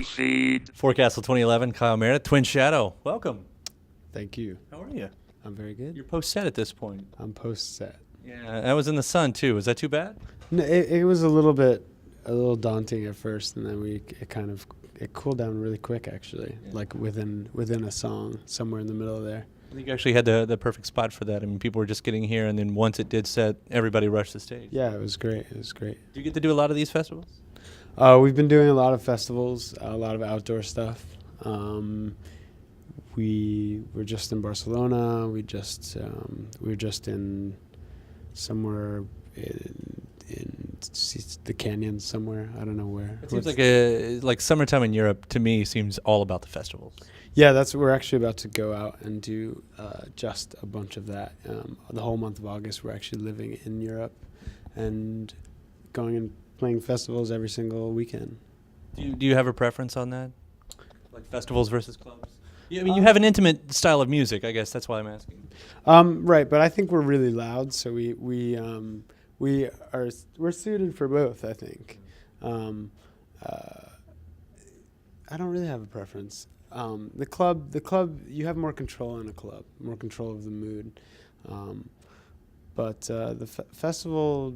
Seed. Forecastle 2011, Kyle Meredith, Twin Shadow. Welcome. Thank you. How are you? I'm very good. You're post-set at this point. I'm post-set. Yeah, I was in the sun too. Was that too bad? No, it was a little daunting at first, and then it cooled down really quick actually, like within a song, somewhere in the middle there. I think you actually had the perfect spot for that. I mean, people were just getting here, and then once it did set, everybody rushed the stage. Yeah, it was great. It was great. Do you get to do a lot of these festivals? We've been doing a lot of festivals, a lot of outdoor stuff. We were just in Barcelona. We were just in somewhere in the canyons somewhere. I don't know where. It seems like summertime in Europe to me seems all about the festivals. Yeah, we're actually about to go out and do just a bunch of that. The whole month of August, we're actually living in Europe and going and playing festivals every single weekend. Do you have a preference on that? Like festivals versus clubs? Yeah, I mean, you have an intimate style of music. I guess that's why I'm asking. Right, but I think we're really loud, so we're suited for both. I think. I don't really have a preference. The club, you have more control in a club, more control of the mood. But the festival,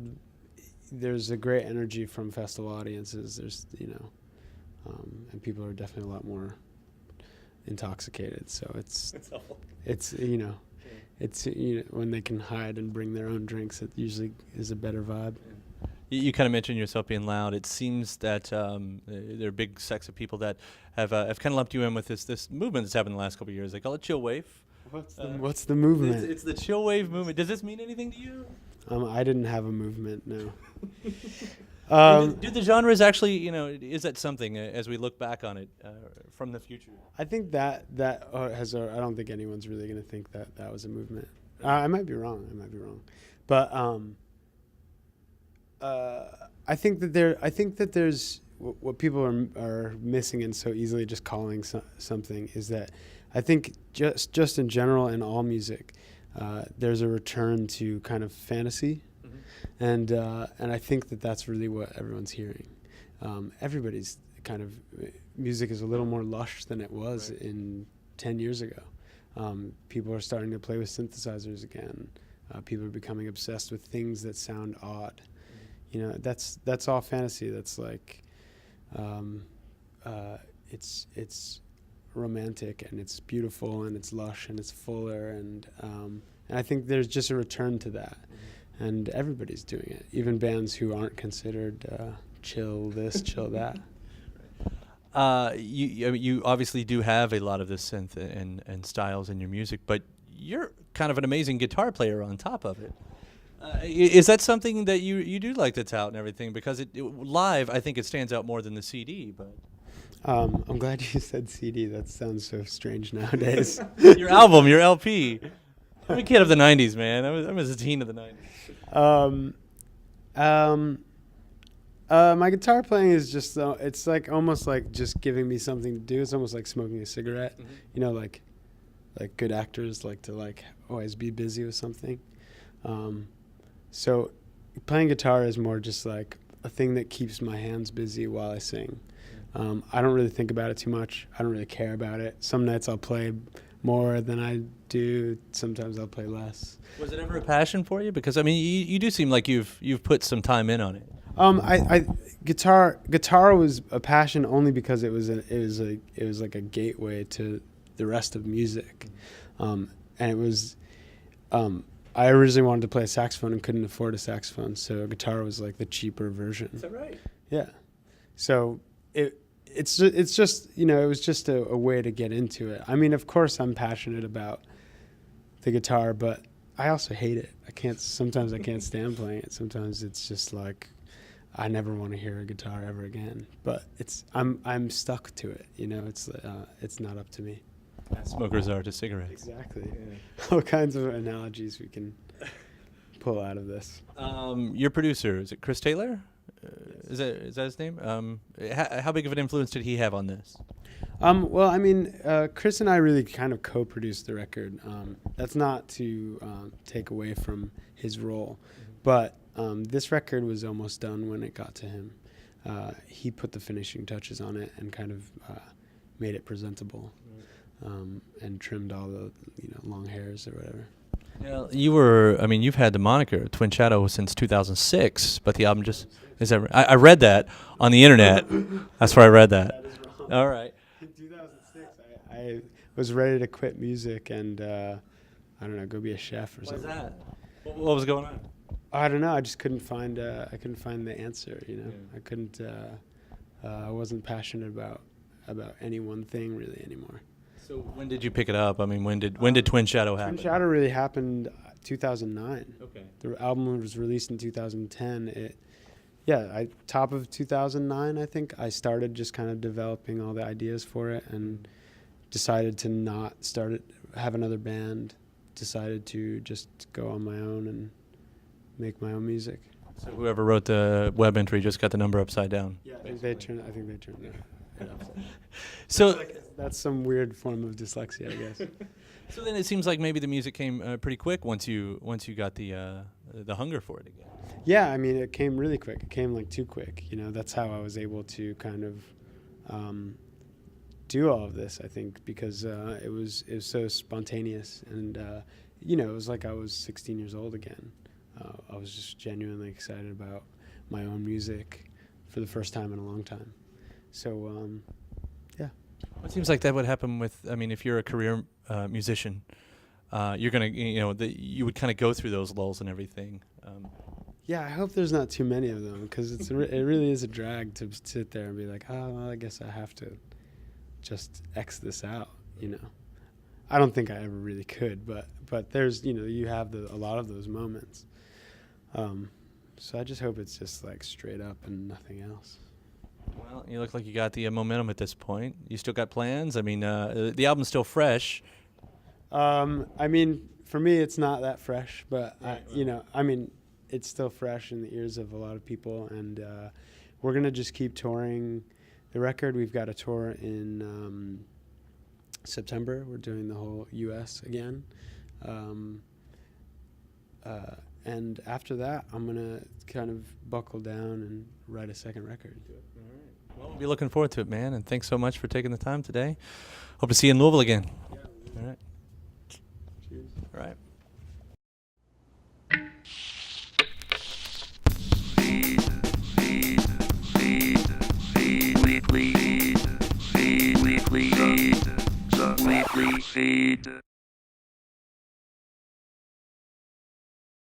there's a great energy from festival audiences. There's, and people are definitely a lot more intoxicated. So it's when they can hide and bring their own drinks, it usually is a better vibe. You kind of mentioned yourself being loud. It seems that there are big sects of people that have kind of lumped you in with this movement that's happened in the last couple of years. They call it Chillwave. What's the movement? It's the Chillwave movement. Does this mean anything to you? I didn't have a movement, no. Do the genres actually, is that something as we look back on it from the future? I think that has. I don't think anyone's really going to think that was a movement. I might be wrong. But I think that there's what people are missing and so easily just calling something is that I think just in general in all music, there's a return to kind of fantasy, and I think that's really what everyone's hearing. Everybody's kind of music is a little more lush than it was in 10 years ago. People are starting to play with synthesizers again. People are becoming obsessed with things that sound odd. That's all fantasy. That's like it's romantic and it's beautiful and it's lush and it's fuller and I think there's just a return to that, and everybody's doing it. Even bands who aren't considered chill this, chill that. You obviously do have a lot of this synth and styles in your music, but you're kind of an amazing guitar player on top of it. Is that something that you do like to tout and everything? Because live, I think it stands out more than the CD. But I'm glad you said CD. That sounds so strange nowadays. Your album, your LP. I'm a kid of the '90s, man. I was a teen of the '90s. My guitar playing is just it's like almost like just giving me something to do. It's almost like smoking a cigarette. Like good actors like to always be busy with something. So playing guitar is more just like a thing that keeps my hands busy while I sing. I don't really think about it too much. I don't really care about it. Some nights I'll play more than I do. Sometimes I'll play less. Was it ever a passion for you? Because I mean, you do seem like you've put some time in on it. Guitar was a passion only because it was like a gateway to the rest of music, and it was. I originally wanted to play a saxophone and couldn't afford a saxophone, so guitar was like the cheaper version. Is that right? Yeah. So it's just it was just a way to get into it. I mean, of course, I'm passionate about the guitar, but I also hate it. Sometimes I can't stand playing it. Sometimes it's just like I never want to hear a guitar ever again. But I'm stuck to it. It's not up to me. Smokers are to cigarettes. Exactly. Yeah. All kinds of analogies we can pull out of this. Your producer, is it Chris Taylor? Is that his name? How big of an influence did he have on this? Well, I mean, Chris and I really kind of co-produced the record. That's not to take away from his role, but this record was almost done when it got to him. he put the finishing touches on it and kind of made it presentable, and trimmed all the long hairs or whatever. Yeah, you've had the moniker Twin Shadow since 2006, but the album just is that. I read that on the internet. That's where I read that. That is wrong. All right. In 2006, I was ready to quit music and I don't know, go be a chef or What's something. that? What was going on? I don't know. I just couldn't find. I couldn't find the answer. Yeah. I couldn't. I wasn't passionate about any one thing really anymore. So when did you pick it up? I mean, when did Twin Shadow happen? Twin Shadow really happened 2009. Okay. The album was released in 2010. Top of 2009, I think I started just kind of developing all the ideas for it, and decided to not have another band. Decided to just go on my own and make my own music. So whoever wrote the web entry just got the number upside down. Yeah, I think they turned it upside. So That's some weird form of dyslexia, I guess. so then it seems like maybe the music came pretty quick once you got the hunger for it again. Yeah, I mean, it came really quick. It came like too quick. That's how I was able to kind of do all of this, I think, because it was so spontaneous, and it was like I was 16 years old again. I was just genuinely excited about my own music for the first time in a long time. So, yeah. It seems like that would happen with. I mean, if you're a career musician, you're gonna, you would kind of go through those lulls and everything. Yeah, I hope there's not too many of them, because it really is a drag to sit there and be like, oh, well, I guess I have to just X this out. I don't think I ever really could, but there's you have a lot of those moments. So I just hope it's just like straight up and nothing else. Well, you look like you got the momentum at this point. You still got plans? I mean, the album's still fresh. I mean, for me, it's not that fresh, but Right. It's still fresh in the ears of a lot of people, and we're gonna just keep touring the record. We've got a tour in September. We're doing the whole U.S. again, and after that, I'm gonna kind of buckle down and write a second record. Well, we'll be looking forward to it, man. And thanks so much for taking the time today. Hope to see you in Louisville again. Yeah. All right. Cheers. All right. Weekly feed.